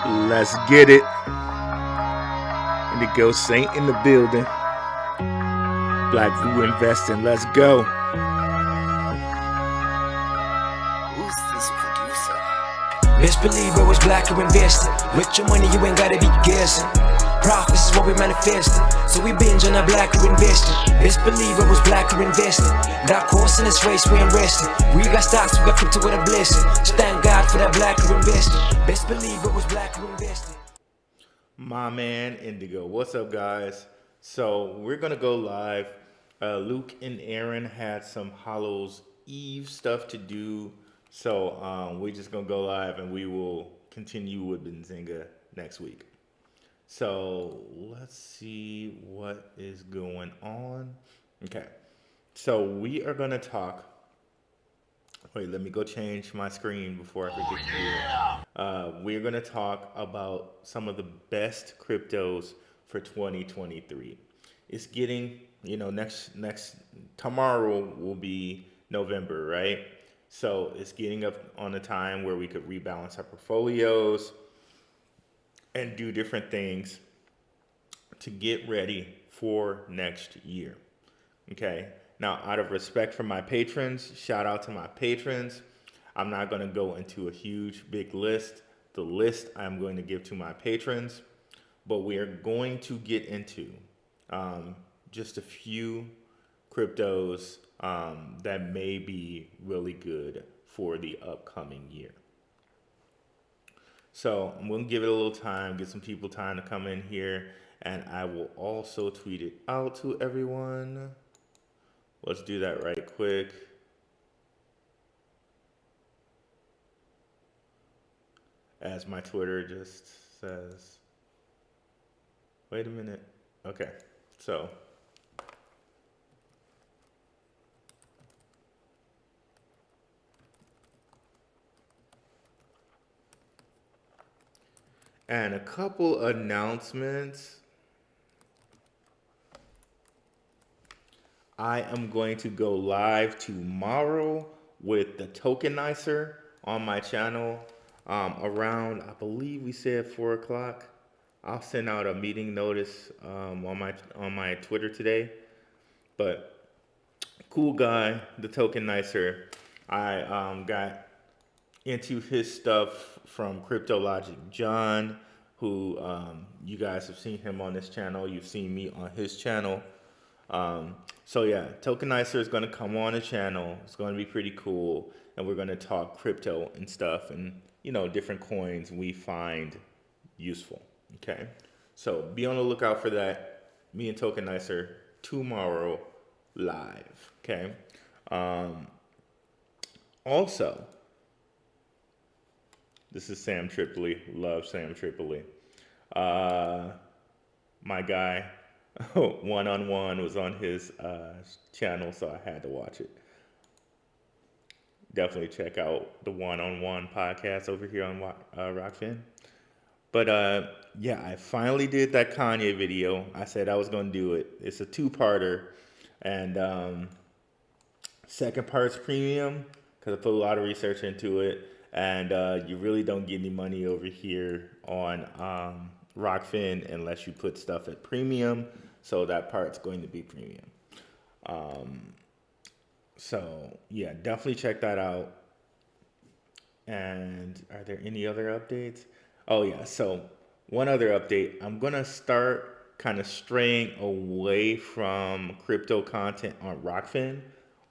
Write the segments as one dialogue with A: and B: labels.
A: Let's get it. Indigo Saint in the building. Blackrue investing. Let's go.
B: Who's this producer?
C: Best believe it was Blackrue investing. With your money, you ain't gotta be guessing. Profits is what we manifesting. So we binge on that Blackrue investing. Best believe it was Blackrue investing. That course in this race, we ain't resting. We got stocks, we got crypto with a blessing. So thank God for that Blackrue investing. Best believe it was Blackrue investing.
A: My man Indigo. What's up, guys? So we're gonna go live. Luke and Aaron had some Hallows Eve stuff to do, so we're just gonna go live and we will continue with Benzinga next week. So let's see what is going on. Okay, so we are gonna talk. Wait, let me go change my screen before I forget to do it. We're gonna talk about some of the best cryptos for 2023. It's getting, next tomorrow will be November, right? So it's getting up on a time where we could rebalance our portfolios and do different things to get ready for next year. Okay. Now, out of respect for my patrons, shout out to my patrons. I'm not going to go into a huge, big list. The list I'm going to give to my patrons, but we are going to get into just a few cryptos that may be really good for the upcoming year. So I'm going to give it a little time, get some people time to come in here, and I will also tweet it out to everyone. Let's do that right quick. As my Twitter just says. Wait a minute. Okay, so. And a couple announcements. I am going to go live tomorrow with the tokenizer on my channel around, I believe we said 4 o'clock. I'll send out a meeting notice on my Twitter today. But cool guy, the tokenizer. I got into his stuff from CryptoLogic John, who you guys have seen him on this channel. You've seen me on his channel. So yeah, tokenizer is going to come on the channel. It's going to be pretty cool, and we're going to talk crypto and stuff, and different coins we find useful. Okay, so be on the lookout for that. Me and tokenizer tomorrow live. Okay. Also, this is Sam Tripoli. Love Sam Tripoli. My guy. One-on-One was on his channel, so I had to watch it. Definitely check out the One-on-One podcast over here on Rockfin. But yeah, I finally did that Kanye video. I said I was going to do it. It's a 2-parter, and second part's premium because I put a lot of research into it, and you really don't get any money over here on Rockfin unless you put stuff at premium, so that part's going to be premium. So yeah, definitely check that out. And are there any other updates? Oh yeah, so one other update. I'm gonna start kind of straying away from crypto content on Rockfin.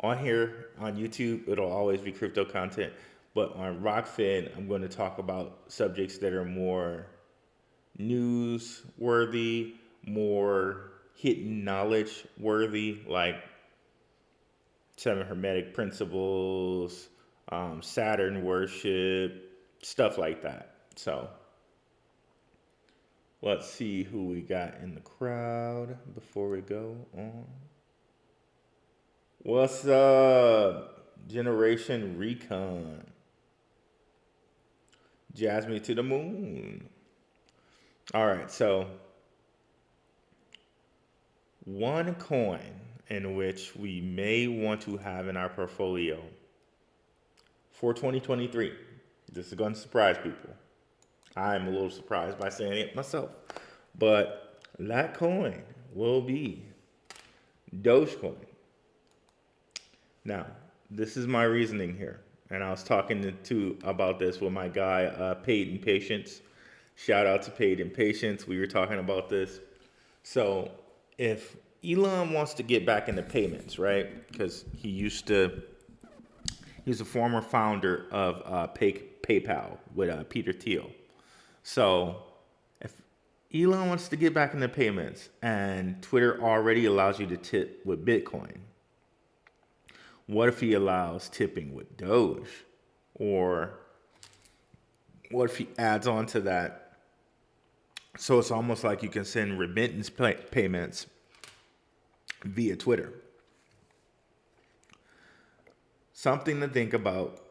A: On here on YouTube, it'll always be crypto content, but on Rockfin, I'm going to talk about subjects that are more newsworthy, more hidden knowledge worthy, like 7 Hermetic Principles, Saturn worship, stuff like that. So let's see who we got in the crowd before we go on. What's up, Generation Recon? Jasmine to the moon. All right, so one coin in which we may want to have in our portfolio for 2023. This is going to surprise people. I'm a little surprised by saying it myself. But that coin will be Dogecoin. Now, this is my reasoning here. And I was talking about this with my guy, Paid in Patience. Shout out to Paid in Patience. We were talking about this. So, if Elon wants to get back into payments, right? Because he's a former founder of PayPal with Peter Thiel. So, if Elon wants to get back into payments and Twitter already allows you to tip with Bitcoin, what if he allows tipping with Doge? Or what if he adds on to that? So it's almost like you can send remittance payments via Twitter. Something to think about.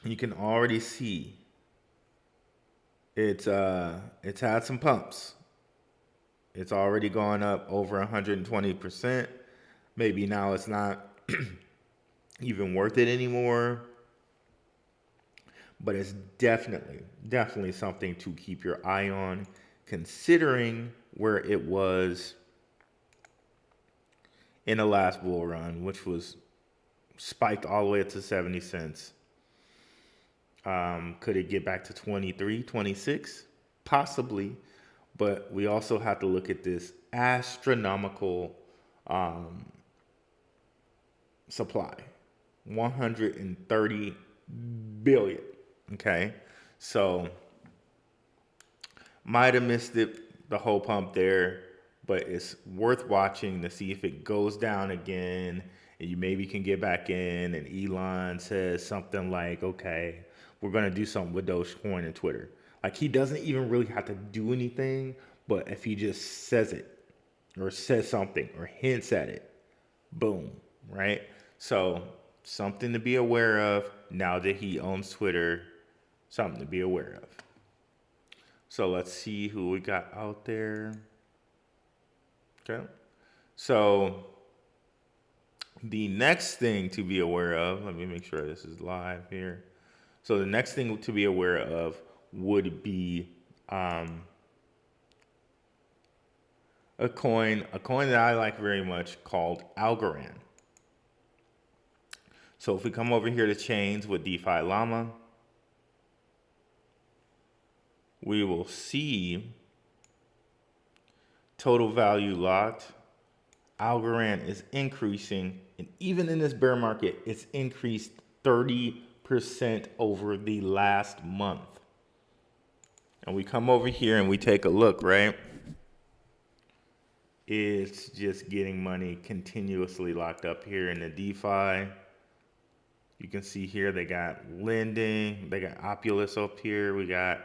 A: You can already see it's had some pumps. It's already gone up over 120%. Maybe now it's not even worth it anymore. But it's definitely something to keep your eye on, considering where it was in the last bull run, which was spiked all the way up to 70 cents. Could it get back to 23, 26? Possibly. But we also have to look at this astronomical supply. 130 billion. Okay. So might have missed it, the whole pump there, but it's worth watching to see if it goes down again and you maybe can get back in, and Elon says something like, okay, we're going to do something with Dogecoin and Twitter. Like, he doesn't even really have to do anything, but if he just says it or says something or hints at it, boom, right? So something to be aware of now that he owns Twitter, something to be aware of. So let's see who we got out there. Okay. So the next thing to be aware of, let me make sure this is live here. So the next thing to be aware of would be a coin that I like very much called Algorand. So if we come over here to chains with DeFi Llama, we will see total value locked. Algorand is increasing, and even in this bear market, it's increased 30% over the last month. And we come over here and we take a look, right? It's just getting money continuously locked up here in the DeFi. You can see here they got lending, they got Opulus up here, we got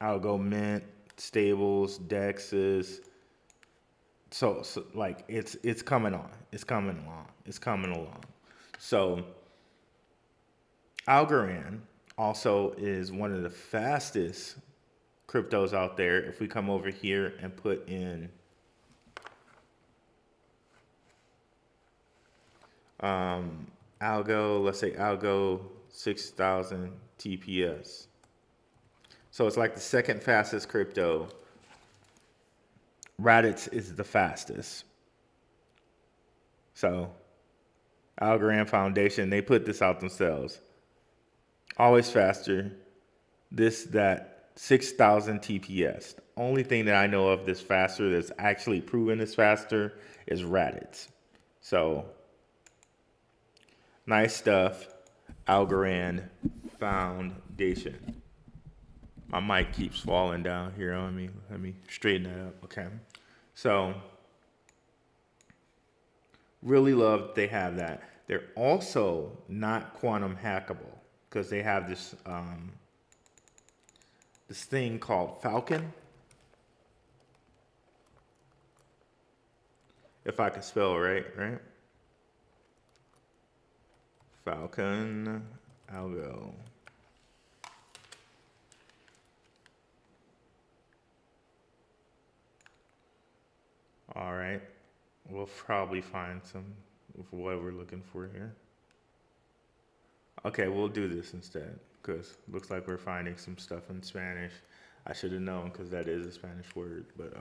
A: Algo Mint, stables, dexes. So like it's coming on. It's coming along. So Algorand also is one of the fastest cryptos out there. If we come over here and put in Algo, let's say Algo 6,000 TPS. So it's like the second fastest crypto. Radix is the fastest. So Algorand Foundation, they put this out themselves. Always faster. That 6,000 TPS. The only thing that I know of that's faster, that's actually proven is faster, is Radix. So nice stuff. Algorand Foundation. My mic keeps falling down here on me. Let me straighten that up. Okay. So really love they have that. They're also not quantum hackable because they have this this thing called Falcon. If I can spell right? Falcon Algo. All right, we'll probably find some of what we're looking for here. Okay, we'll do this instead because looks like we're finding some stuff in Spanish. I should have known because that is a Spanish word. But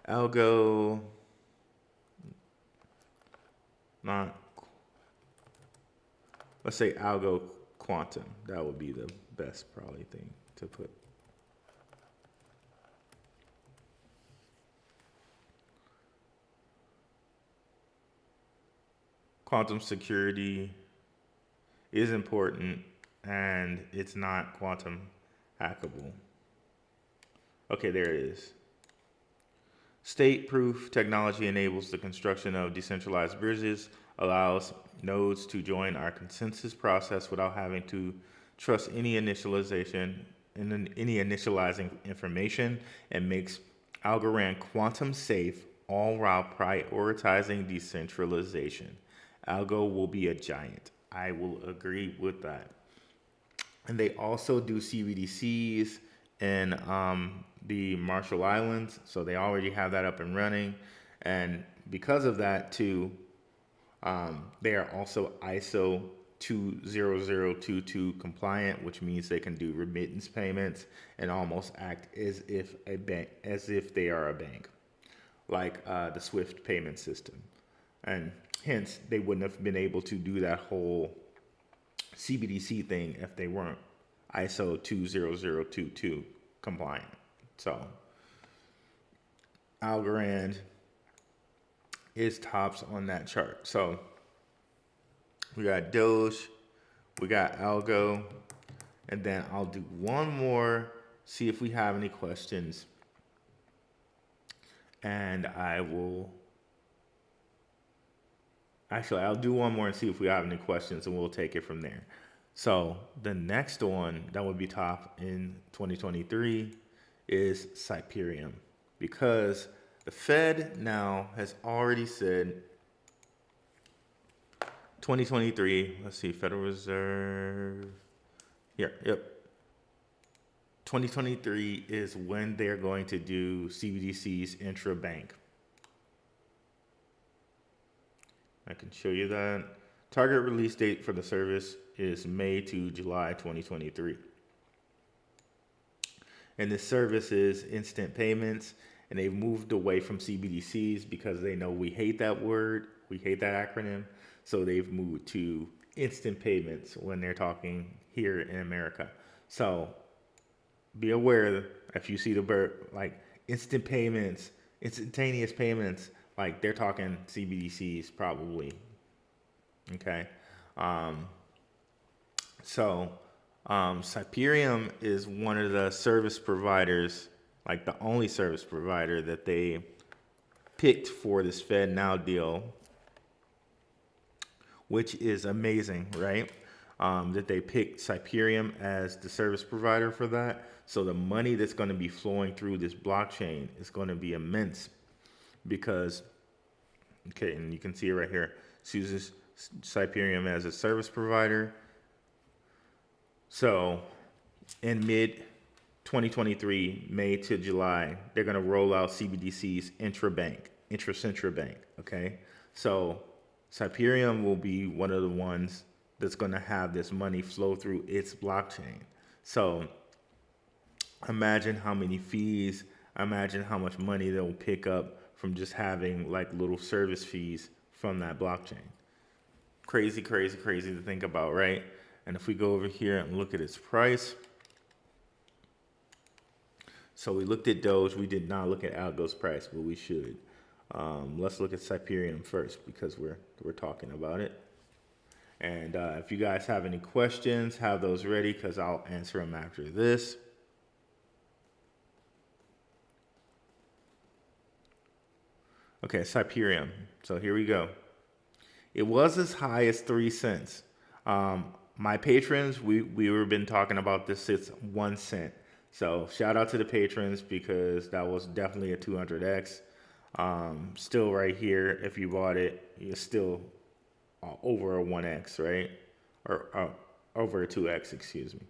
A: algo, not, let's say algo quantum. That would be the best probably thing to put. Quantum security is important and it's not quantum hackable. Okay, there it is. State-proof technology enables the construction of decentralized bridges, allows nodes to join our consensus process without having to trust any initializing information, and makes Algorand quantum safe, all while prioritizing decentralization. Algo will be a giant. I will agree with that. And they also do CBDCs in the Marshall Islands, so they already have that up and running. And because of that, too, they are also ISO 20022 compliant, which means they can do remittance payments and almost act as if they are a bank, like the SWIFT payment system. And hence, they wouldn't have been able to do that whole CBDC thing if they weren't ISO 20022 compliant. So, Algorand is tops on that chart. So, we got Doge, we got Algo, and then I'll do one more, see if we have any questions. And I'll do one more and see if we have any questions, and we'll take it from there. So the next one that would be top in 2023 is Cyperium, because the Fed now has already said 2023, let's see, Federal Reserve, here, yep. 2023 is when they're going to do CBDCs intra-bank. I can show you that. Target release date for the service is May to July 2023. And this service is instant payments, and they've moved away from CBDCs because they know we hate that word, we hate that acronym. So they've moved to instant payments when they're talking here in America. So be aware if you see the bird, like instant payments, instantaneous payments, like they're talking CBDCs probably. Okay. Cyperium is one of the service providers, like the only service provider that they picked for this FedNow deal, which is amazing, right? That they picked Cyperium as the service provider for that. So the money that's going to be flowing through this blockchain is going to be immense because, okay, and you can see it right here. It uses Cyperium as a service provider. So in mid 2023, May to July, they're going to roll out CBDCs intra-central bank, okay? So Cyperium will be one of the ones that's going to have this money flow through its blockchain. So imagine how many fees, imagine how much money they'll pick up from just having like little service fees from that blockchain. Crazy, crazy, crazy to think about, right? And if we go over here and look at its price, so we looked at Doge, we did not look at Algo's price, but we should. Let's look at Cyperium first because we're talking about it. And if you guys have any questions, have those ready because I'll answer them after this. Okay, Cyperium. So here we go. It was as high as 3 cents. My patrons, we've been talking about this since 1 cent. So shout out to the patrons because that was definitely a 200x. Still right here, if you bought it, you're still over a 1x, right? Or over a 2x, excuse me.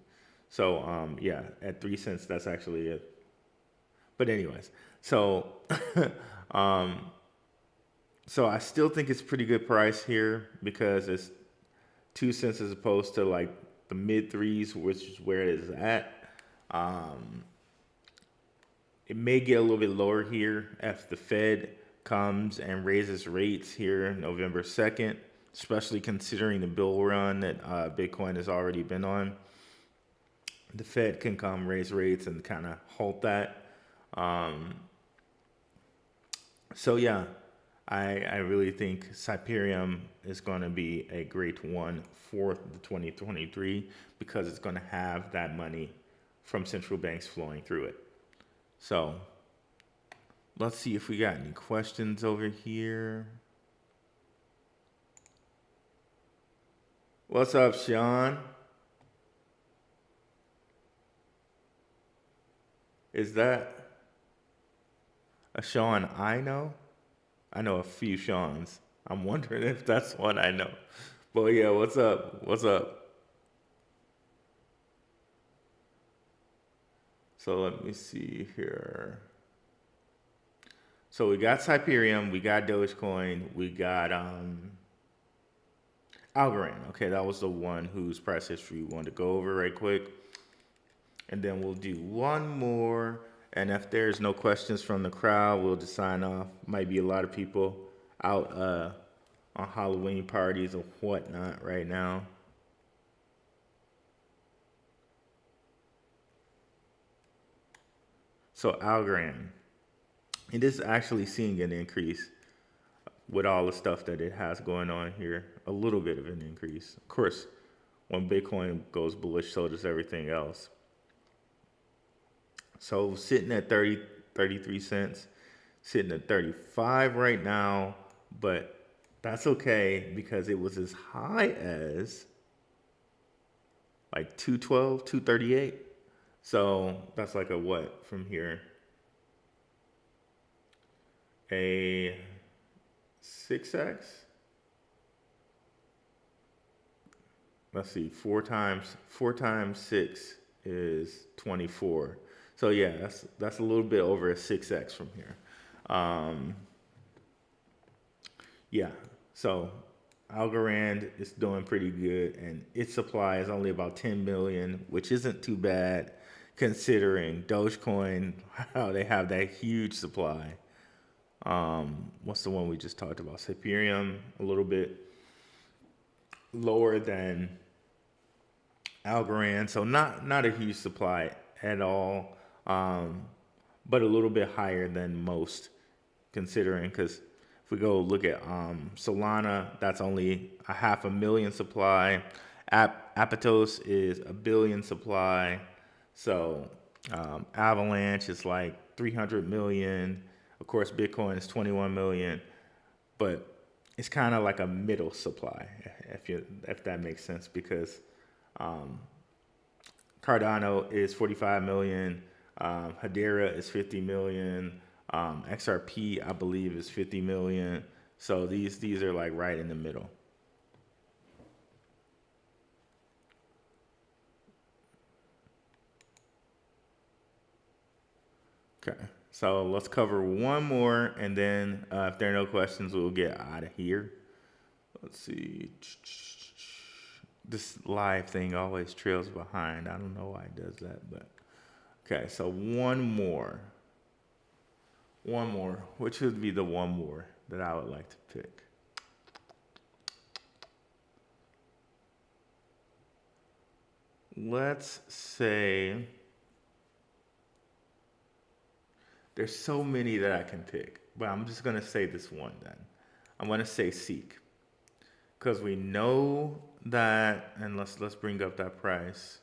A: So yeah, at 3 cents, that's actually it. But anyways, so so I still think it's pretty good price here because it's 2 cents as opposed to like the mid threes, which is where it is at. It may get a little bit lower here if the Fed comes and raises rates here November 2nd, especially considering the bull run that Bitcoin has already been on. The Fed can come raise rates and kind of halt that. So yeah, I really think Cyperium is going to be a great one for the 2023 because it's going to have that money from central banks flowing through it. So let's see if we got any questions over here. What's up, Sean? Is that a Sean I know? I know a few Seans. I'm wondering if that's one I know. But yeah, what's up? What's up? So let me see here. So we got Cyperium, we got Dogecoin, we got Algorand. Okay, that was the one whose price history we wanted to go over right quick. And then we'll do one more. And if there's no questions from the crowd, we'll just sign off. Might be a lot of people out on Halloween parties and whatnot right now. So Algorand, it is actually seeing an increase with all the stuff that it has going on here. A little bit of an increase. Of course, when Bitcoin goes bullish, so does everything else. So sitting at 33 cents, sitting at 35 right now, but that's okay because it was as high as like 212, 238. So that's like a what from here? A 6x? Let's see, 4 times 6 is 24. So yeah, that's a little bit over a 6x from here. Yeah, so Algorand is doing pretty good, and its supply is only about 10 million, which isn't too bad considering Dogecoin, how they have that huge supply. What's the one we just talked about? Cyperium, a little bit lower than Algorand, so not a huge supply at all, but a little bit higher than most, considering, because if we go look at Solana, that's only 500,000 supply. Aptos is 1 billion supply. So Avalanche is like 300 million. Of course, Bitcoin is 21 million, but it's kind of like a middle supply, if that makes sense, because Cardano is 45 million, Hedera is 50 million, XRP I believe is 50 million. So these are like right in the middle. Okay, so let's cover one more, and then if there are no questions, we'll get out of here. Let's see. This live thing always trails behind. I don't know why it does that, but okay. So one more, which would be the one more that I would like to pick. Let's say there's so many that I can pick, but I'm just gonna say this one then. I'm gonna say Seek, because we know that, and let's bring up that price.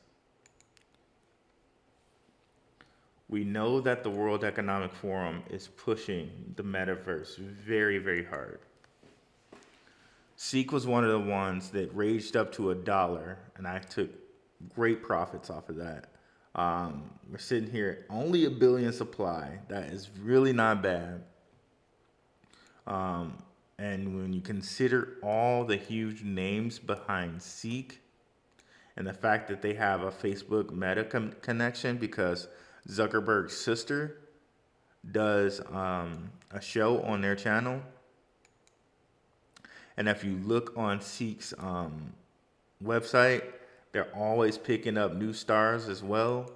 A: We know that the World Economic Forum is pushing the metaverse very, very hard. Seek was one of the ones that raged up to $1, and I took great profits off of that. We're sitting here at only 1 billion supply. That is really not bad. And when you consider all the huge names behind Seek and the fact that they have a Facebook Meta connection because Zuckerberg's sister does a show on their channel. And if you look on Seek's website. They're always picking up new stars as well.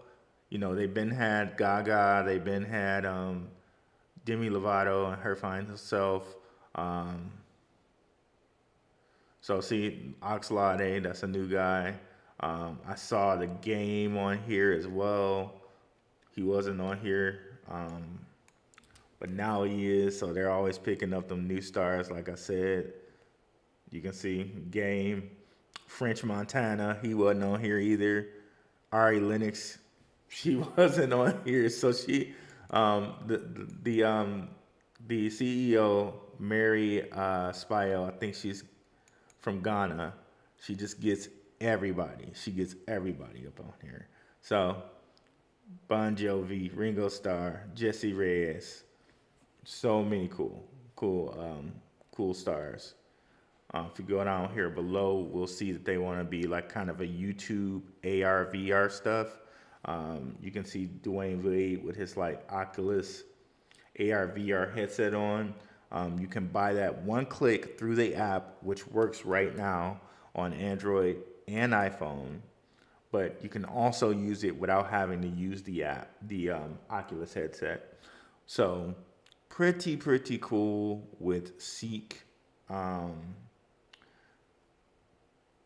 A: You know, they've been had Gaga, they've been had Demi Lovato and her fine herself. Um, so see, Oxlade, that's a new guy. I saw the game on here as well. He wasn't on here, but now he is. So they're always picking up them new stars. Like I said, you can see game. French Montana, he wasn't on here either. Ari Lennox, she wasn't on here. So she, the CEO Mary Spio, I think she's from Ghana. She just gets everybody. She gets everybody up on here. So Bon Jovi, Ringo Starr, Jesse Reyes, so many cool stars. If you go down here below, we'll see that they want to be like kind of a YouTube AR VR stuff. You can see Dwayne Wade with his like Oculus AR VR headset on. You can buy that one click through the app, which works right now on Android and iPhone. But you can also use it without having to use the app, the Oculus headset. So pretty cool with Seek.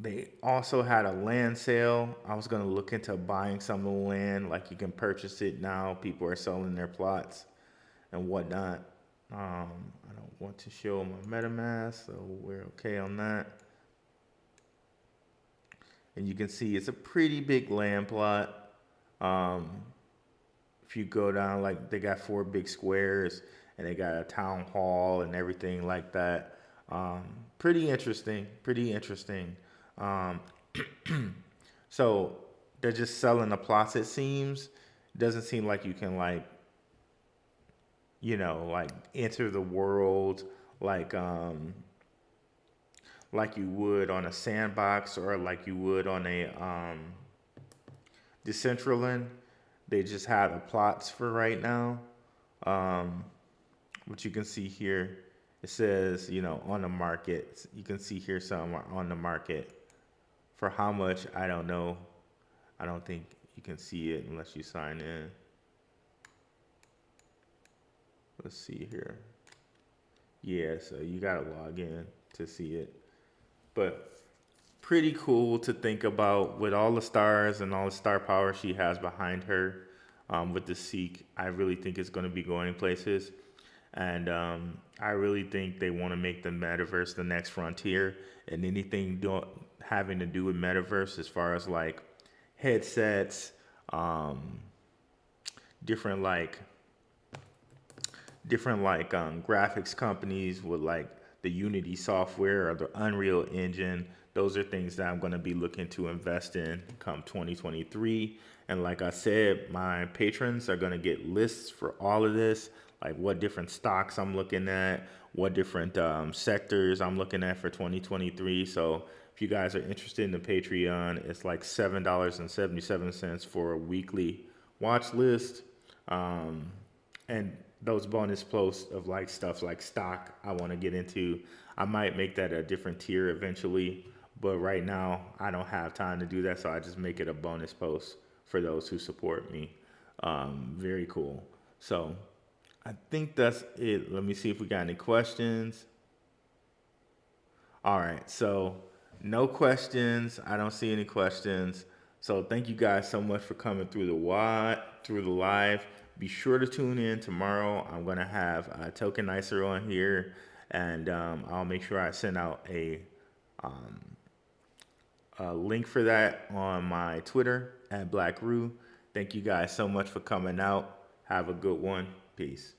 A: They also had a land sale. I was going to look into buying some of the land. Like you can purchase it now. People are selling their plots and whatnot. I don't want to show my MetaMask, so we're okay on that. And you can see it's a pretty big land plot. If you go down, like they got 4 big squares and they got a town hall and everything like that. Pretty interesting. So they're just selling the plots, it seems. It doesn't seem like you can like, you know, like enter the world like you would on a sandbox or like you would on a Decentraland. They just have the plots for right now. What you can see here, it says, you know, on the market. You can see here some are on the market. For how much, I don't know. I don't think you can see it unless you sign in. Let's see here. Yeah, so you gotta log in to see it. But pretty cool to think about with all the stars and all the star power she has behind her with the Seek. I really think it's gonna be going places. And I really think they want to make the metaverse the next frontier, and anything having to do with metaverse as far as like headsets, different graphics companies with like the Unity software or the Unreal Engine. Those are things that I'm going to be looking to invest in come 2023. And like I said, my patrons are going to get lists for all of this, like what different stocks I'm looking at, what different sectors I'm looking at for 2023. So if you guys are interested in the Patreon, it's like $7.77 for a weekly watch list. And those bonus posts of like stuff like stock I want to get into. I might make that a different tier eventually, but right now I don't have time to do that, so I just make it a bonus post for those who support me. Very cool. So I think that's it. Let me see if we got any questions. All right, so no questions. I don't see any questions. So thank you guys so much for coming through the live. Be sure to tune in tomorrow. I'm gonna have a Tokenizer on here, and I'll make sure I send out a link for that on my Twitter at Blackrue. Thank you guys so much for coming out. Have a good one. Peace.